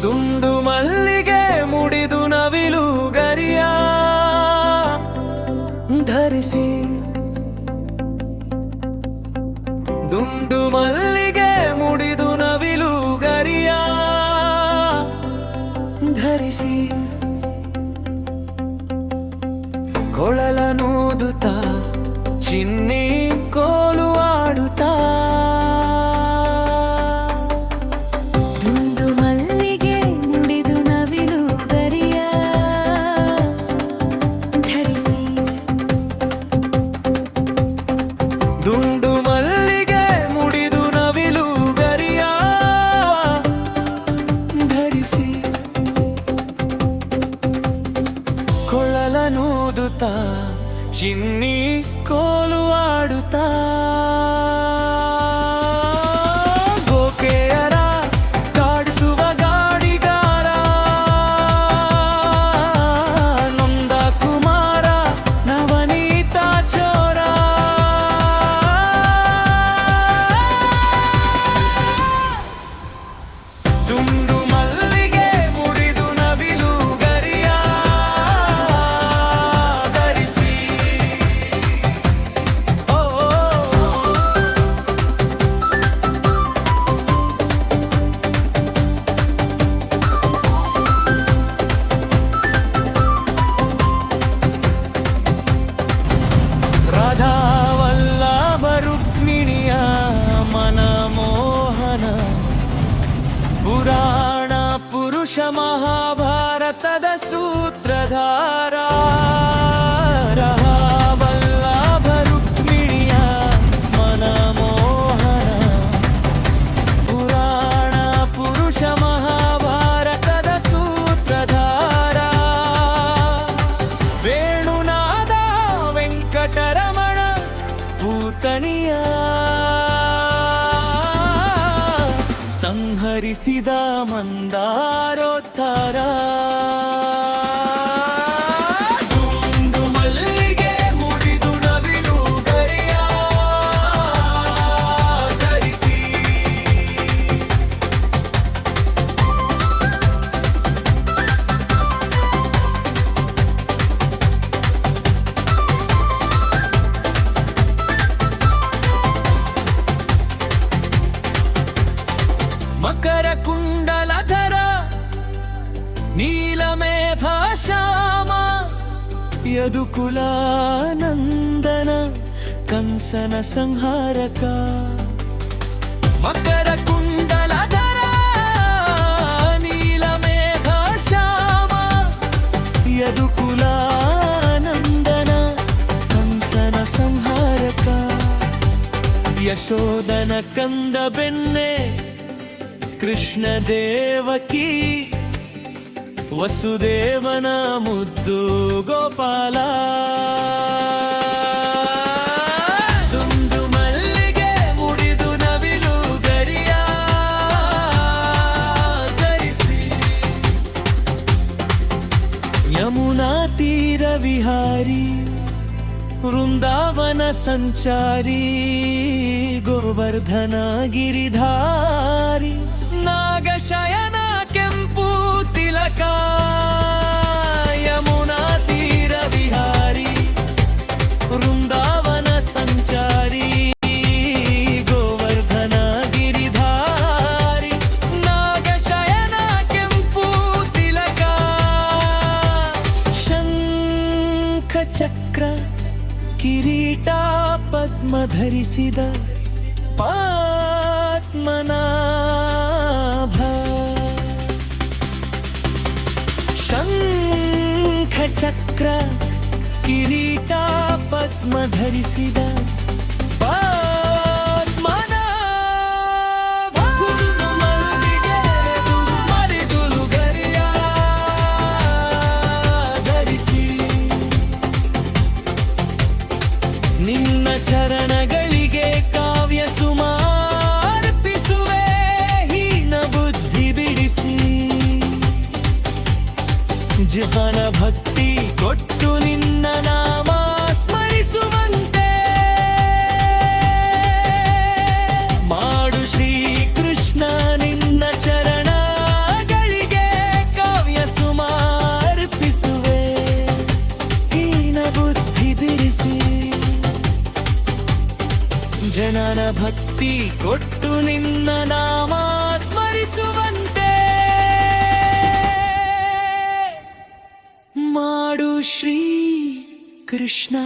ದುಂಡು ಮಲ್ಲಿಗೆ ಮುಡಿದು ನವಿಲು ಗರಿಯ ಧರಿಸಿ, ದುಂಡು ಮಲ್ಲಿಗೆ ಮುಡಿದು ನವಿಲು ಗರಿಯ ಧರಿಸಿ, ಕೊಳಲನೂದುತ್ತಾ ಚಿನ್ನಿ ಕೋಲು ಆಡುತ್ತಾ, ದುಂಡು ಮಲ್ಲಿಗೆ ಮುಡಿದು ನವಿಲು ಗರಿಯ ಧರಿಸಿ, ದುಂಡು ಮಲ್ಲಿಗೆ ಮುಡಿದು ನವಿಲು ಗರಿಯ ಧರಿಸಿ, ಕೊಳಲನೂದುತ್ತಾ ಚಿನ್ನಿ ಕೋಲು ಆಡುತ್ತಾ, ಗೋಕೆಯರ ಕಾಡಿಸುವ ಗಾಡಿಗಾರ ನೊಂದ ಕುಮಾರ ನವನೀತ ಚೋರ, ದುಂಡು ಮಲ್ಲಿಗೆ ಮುಡಿದು ನವಿಲು ಗರಿಯ ಧರಿಸಿ, ರಾಧಾ ವಲ್ಲಭ ರುಕ್ಮಿಣಿಯ ಮನಮೋಹನ ಪುರಾಣ ಪುರುಷ ಮಹಾಭಾರತದ ಸೂತ್ರಧಾರ, ರಾಧಾ ವಲ್ಲಭ ರುಕ್ಮಿಣಿಯ ಮನಮೋಹನ ಪುರಾಣ ಪುರುಷ ಮಹಾಭಾರತದ ಸೂತ್ರಧಾರ, ವೇಣುನಾದ ವೆಂಕಟರಮಣ ಪೂತನಿಯ ಸಂಹರಿಸಿದ ಮಂದಾರೋದ್ಧಾರ, ದುಂಡು ಮಲ್ಲಿಗೆ ಮುಡಿದು ನವಿಲು ಗರಿಯ ಧರಿಸಿ, ಮಕರ ಕುಂಡಲಧರ ನೀಲಮೇಘ ಶ್ಯಾಮ ಯದುಕುಲಾನಂದನ ಕಂಸನ ಸಂಹಾರಕ, ಮಕರ ಕುಂಡಲಧರ ನೀಲಮೇಘ ಶ್ಯಾಮ ಯದುಕುಲಾನಂದನ ಕಂಸನ ಸಂಹಾರಕ, ಯಶೋದನ ಕಂದ ಬೆನ್ನೆ ಕೃಷ್ಣ ದೇವಕಿ ವಸುದೇವನ ಮುದ್ದು ಗೋಪಾಲ, ದುಂಡು ಮಲ್ಲಿಗೆ ಮುಡಿದು ನವಿಲು ಗರಿಯ ಧರಿಸಿ, ಯಮುನಾ ತೀರ ವಿಹಾರಿ ವೃಂದಾವನ ಸಂಚಾರಿ ಗೋವರ್ಧನ ಗಿರಿಧಾರಿ ನಾಗಶಯನ ಕೆಂಪು ತಿಲಕ, ಯಮುನಾ ತೀರ ವಿಹಾರಿ ವೃಂದಾವನ ಸಂಚಾರಿ ಗೋವರ್ಧನ ಗಿರಿಧಾರಿ ನಾಗಶಯನ ಕೆಂಪು ತಿಲಕ, ಶಂಖ ಚಕ್ರ ಕಿರೀಟ ಪದ್ಮ ಧರಿಸಿದ ಪದ್ಮನಾಭ, ಶಂಖ ಚಕ್ರ ಕಿರೀಟ ಪದ್ಮ ಧರಿಸಿದ ಪದ್ಮನಾಭ, ದುಂಡು ಮಲ್ಲಿಗೆ ಮುಡಿದು ಗರಿಯ ಧರಿಸಿ, ನಿನ್ನ ಚರಣಗಳಿಗೆ ಕಾವ್ಯ ಸುಮಾರ್ಪಿಸುವೆ ಹೀನ ಬುದ್ಧಿ ಬಿಡಿಸಿ, ಜನ ಭಕ್ತಿ ಕೊಟ್ಟು ನಿನ್ನ ನಾಮ ಸ್ಮರಿಸುವಂತೆ ಮಾಡು ಶ್ರೀ ಕೃಷ್ಣ ನಿನ್ನ ಚರಣಗಳಿಗೆ ಜನನ ಭಕ್ತಿ ಕೊಟ್ಟು ನಿನ್ನ ನಾಮ ಸ್ಮರಿಸುವಂತೆ ಮಾಡು ಶ್ರೀ ಕೃಷ್ಣ.